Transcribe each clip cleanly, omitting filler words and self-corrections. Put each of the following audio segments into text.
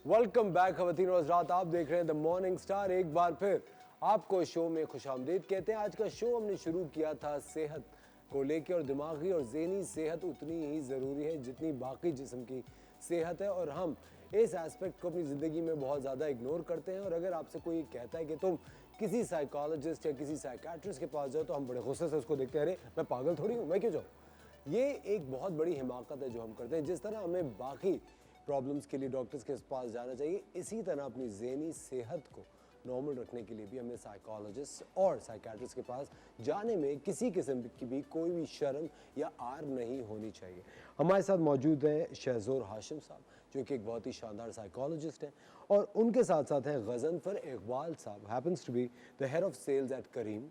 Welcome back खवातीन और हज़रात, आप देख रहे हैं द मॉर्निंग स्टार। एक बार फिर आपको शो में खुशामदीद कहते हैं। आज का शो हमने शुरू किया था सेहत को लेकर, और दिमागी और ज़हनी सेहत उतनी ही ज़रूरी है जितनी बाकी जिस्म की सेहत है, और हम इस एस्पेक्ट को अपनी ज़िंदगी में बहुत ज़्यादा इग्नोर करते हैं। और अगर आपसे कोई कहता है कि तुम किसी साइकोलॉजिस्ट या किसी साइकेट्रिस्ट के पास जाओ, तो हम बड़े गुस्से से उसको देखते हैं, अरे मैं पागल थोड़ी हूँ, मैं क्यों जाऊँ। ये एक बहुत बड़ी हिमाकत है जो हम करते हैं। जिस तरह हमें बाकी प्रॉब्लम्स के लिए डॉक्टर्स के पास जाना चाहिए, इसी तरह अपनी ज़हनी सेहत को नॉर्मल रखने के लिए भी हमें साइकोलॉजिस्ट और साइकेट्रिस्ट के पास जाने में किसी किस्म की भी कोई भी शर्म या आर नहीं होनी चाहिए। हमारे साथ मौजूद हैं शहजोर हाशिम साहब, जो कि एक बहुत ही शानदार साइकोलॉजिस्ट हैं, और उनके साथ साथ हैं Ghazanfar Iqbal sahab, happens to be the head of sales at Careem,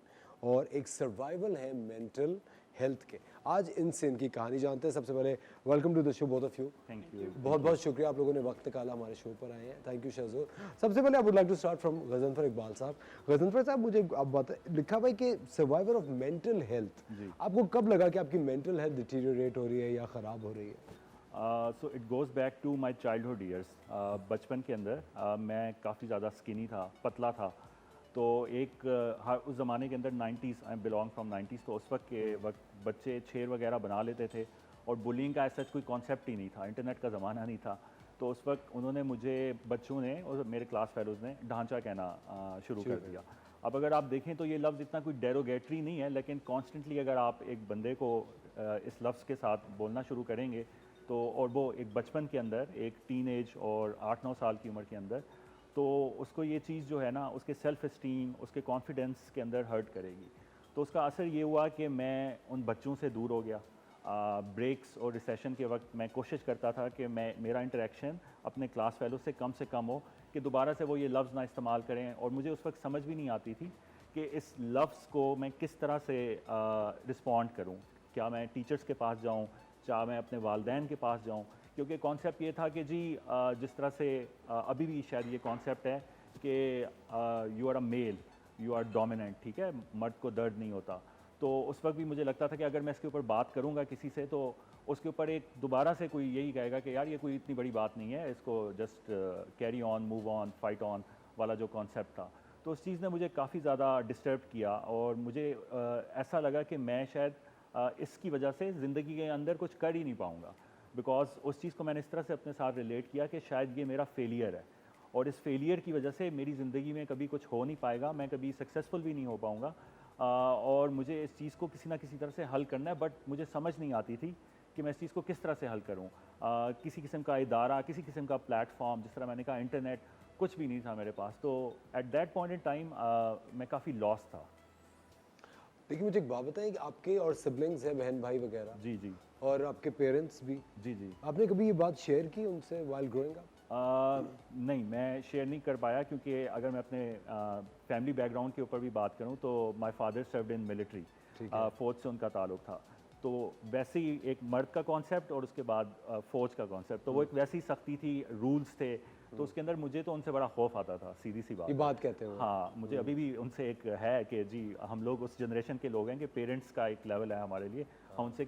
और एक सर्वाइवल है मेंटल हेल्थ के। आज इनसे इनकी कहानी जानते हैं। सबसे पहले welcome to the show both of you. Thank you. बहुत बहुत शुक्रिया आप लोगों ने वक्त निकाला हमारे शो पर आए हैं। Thank you Shahzor. सबसे पहले I would like to start from Ghazanfar Iqbal साहब। गजनफर साहब, मुझे आप बताएं, लिखा भाई कि सर्वाइवर ऑफ मेंटल हेल्थ, आपको कब लगा कि आपकी मेंटल हेल्थ डिटीरियोरेट हो रही है या ख़राब हो रही है? So it goes back to my childhood years. बचपन के अंदर मैं काफ़ी ज़्यादा स्किनी था, पतला था। तो एक उस ज़माने के अंदर 90s, I belong from 90s, तो उस वक्त के वक्त बच्चे छेर वगैरह बना लेते थे, और बुलिंग का ऐसा कोई कॉन्सेप्ट ही नहीं था, इंटरनेट का ज़माना नहीं था। तो उस वक्त उन्होंने मुझे, बच्चों ने और मेरे क्लास फेलोज़ ने ढांचा कहना शुरू कर दिया। अब अगर आप देखें तो ये लफ्ज़ इतना कोई डेरोगेटरी नहीं है, लेकिन कॉन्स्टेंटली अगर आप एक बंदे को इस लफ्ज़ के साथ बोलना शुरू करेंगे तो, और वो एक बचपन के अंदर, एक टीनेज और 8-9 साल की उम्र के अंदर, तो उसको ये चीज़ जो है ना, उसके सेल्फ़ इस्टीम, उसके कॉन्फिडेंस के अंदर हर्ट करेगी। तो उसका असर ये हुआ कि मैं उन बच्चों से दूर हो गया। ब्रेक्स और रिसेशन के वक्त मैं कोशिश करता था कि मेरा इंटरेक्शन अपने क्लास फेलो से कम हो, कि दोबारा से वो ये लफ्ज़ ना इस्तेमाल करें। और मुझे उस वक्त समझ भी नहीं आती थी कि इस लफ्ज़ को मैं किस तरह से रिस्पॉन्ड करूँ। क्या मैं टीचर्स के पास जाऊँ, चाहे मैं अपने वालदैन के पास जाऊँ, क्योंकि कॉन्सेप्ट ये था कि जी जिस तरह से अभी भी शायद ये कॉन्सेप्ट है कि you are a male, you are dominant, ठीक है, मर्द को दर्द नहीं होता। तो उस वक्त भी मुझे लगता था कि अगर मैं इसके ऊपर बात करूंगा किसी से, तो उसके ऊपर एक दोबारा से कोई यही कहेगा कि यार ये कोई इतनी बड़ी बात नहीं है, इसको just carry on, move on, fight on वाला जो कॉन्सेप्ट था। तो उस चीज़ ने मुझे काफ़ी ज़्यादा डिस्टर्ब किया, और मुझे ऐसा लगा कि मैं शायद इसकी वजह से ज़िंदगी के अंदर कुछ कर ही नहीं पाऊँगा। बिकॉज उस चीज़ को मैंने इस तरह से अपने साथ रिलेट किया कि शायद ये मेरा फेलियर है, और इस फेलियर की वजह से मेरी ज़िंदगी में कभी कुछ हो नहीं पाएगा, मैं कभी सक्सेसफुल भी नहीं हो पाऊँगा। और मुझे इस चीज़ को किसी ना किसी तरह से हल करना है, बट मुझे समझ नहीं आती थी कि मैं इस चीज़ को किस तरह से हल करूँ। किसी किस्म का इदारा, किसी किस्म का प्लेटफॉर्म, जिस तरह मैंने कहा इंटरनेट, कुछ भी नहीं था मेरे पास। तो at that point in time मैं काफ़ी लॉस था। देखिए, मुझे एक बात बताइए कि आपके और सिबलिंग्स हैं, बहन भाई वगैरह? जी जी। और आपके पेरेंट्स भी? जी जी। आपने कभी ये बात शेयर की उनसे वाइल ग्रोइंग अप? नहीं, मैं शेयर नहीं कर पाया, क्योंकि अगर मैं अपने फैमिली बैकग्राउंड के ऊपर भी बात करूं तो my father served in military, फ़ौज से उनका ताल्लुक़ था। तो वैसे ही एक मर्द का कॉन्सेप्ट और उसके बाद फ़ौज का कॉन्सेप्ट, तो वो एक वैसी सख्ती थी, रूल्स थे, तो उसके अंदर मुझे तो उनसे बड़ा खौफ आता था, सीधी सी ये बात कहते हैं। हाँ, मुझे अभी भी उनसे एक है कि जी हम लोग उस जनरेशन के लोग हैं कि पेरेंट्स का एक लेवल है हमारे लिए, हम उनसे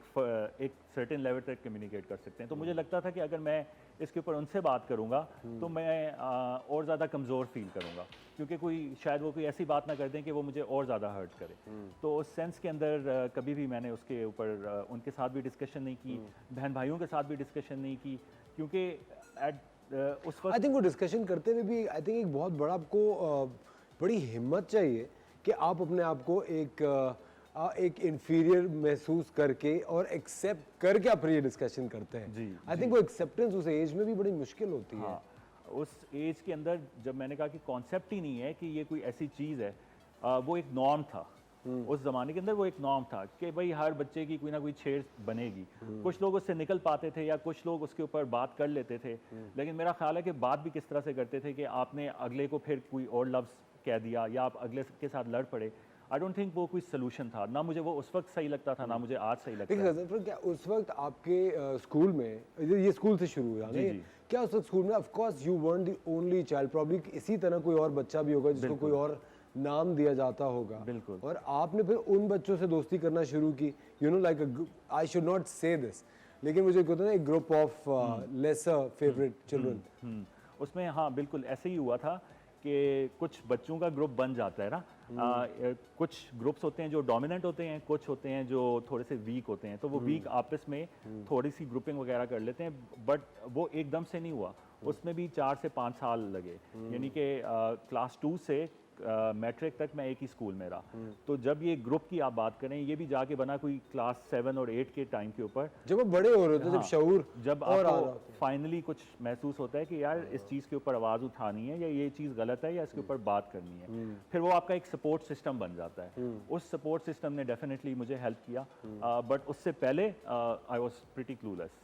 एक सर्टेन लेवल तक कम्युनिकेट कर सकते हैं। तो मुझे लगता था कि अगर मैं इसके ऊपर उनसे बात करूंगा तो मैं और ज़्यादा कमज़ोर फील करूंगा, क्योंकि कोई शायद वो कोई ऐसी बात ना कर दें कि वो मुझे और ज़्यादा हर्ट करे। तो उस सेंस के अंदर कभी भी मैंने उसके ऊपर उनके साथ भी डिस्कशन नहीं की, बहन भाइयों के साथ भी डिस्कशन नहीं की, क्योंकि उस वक्त आई थिंक वो डिस्कशन करते हुए भी आई थिंक एक बहुत बड़ा आपको बड़ी हिम्मत चाहिए कि आप अपने आप को एक इन्फीरियर महसूस करके और एक्सेप्ट करके आप ये डिस्कशन करते हैं। जी, आई थिंक वो एक्सेप्टेंस उस एज में भी बड़ी मुश्किल होती है। हाँ, उस एज के अंदर जब मैंने कहा कि कॉन्सेप्ट ही नहीं है कि ये कोई ऐसी चीज़ है, वो एक नॉर्म था। उस ज़माने के अंदर वो एक नॉर्म था कि भाई हर बच्चे की कोई ना कोई छेड़ बनेगी। कुछ लोग उससे निकल पाते थे या कुछ लोग उसके ऊपर बात कर लेते थे, लेकिन मेरा ख्याल है कि बात भी किस तरह से करते थे कि आपने अगले को फिर कोई और लफ्ज़ कह दिया या आप अगले के साथ लड़ पड़े। आई डोंट थिंक वो कोई सोल्यूशन था, ना मुझे वो उस वक्त सही लगता था, ना मुझे आज सही लगता है। लेकिन क्या उस वक्त आपके स्कूल में, ये स्कूल से शुरू हुआ जी, नहीं? जी। क्या उस वक्त स्कूल में, of course you weren't the only child, probably इसी तरह कोई और बच्चा भी होगा जिसको कोई और नाम दिया जाता होगा, बिल्कुल। और आपने फिर उन बच्चों से दोस्ती करना शुरू की, you know like I should not say this, लेकिन मुझे कहते हैं ना, एक group of lesser favourite children. उसमें हाँ बिल्कुल ऐसे ही हुआ था कि कुछ बच्चों का ग्रुप बन जाता है ना। कुछ ग्रुप्स होते हैं जो डोमिनेंट होते हैं, कुछ होते हैं जो थोड़े से वीक होते हैं, तो वो वीक आपस में थोड़ी सी ग्रुपिंग वगैरह कर लेते हैं, बट वो एकदम से नहीं हुआ। उसमें भी 4 से 5 साल लगे, यानी कि क्लास 2 से मैट्रिक तक मैं एक ही स्कूल में रहा। तो जब ये ग्रुप की आप बात करें, ये भी जाके बना कोई क्लास 7 और 8 के टाइम के ऊपर, जब वो बड़े हो रहे होते, जब हाँ, शऊर जब और आ रहा आपको होता है। फाइनली कुछ महसूस होता है कि यार इस चीज़ के ऊपर आवाज़ उठानी है, या ये चीज़ गलत है, या इसके ऊपर बात करनी है, फिर वो आपका एक सपोर्ट सिस्टम बन जाता है। उस सपोर्ट सिस्टम ने डेफिनेटली मुझे हेल्प किया, बट उससे पहले आई वॉज प्रिटी क्लूलेस।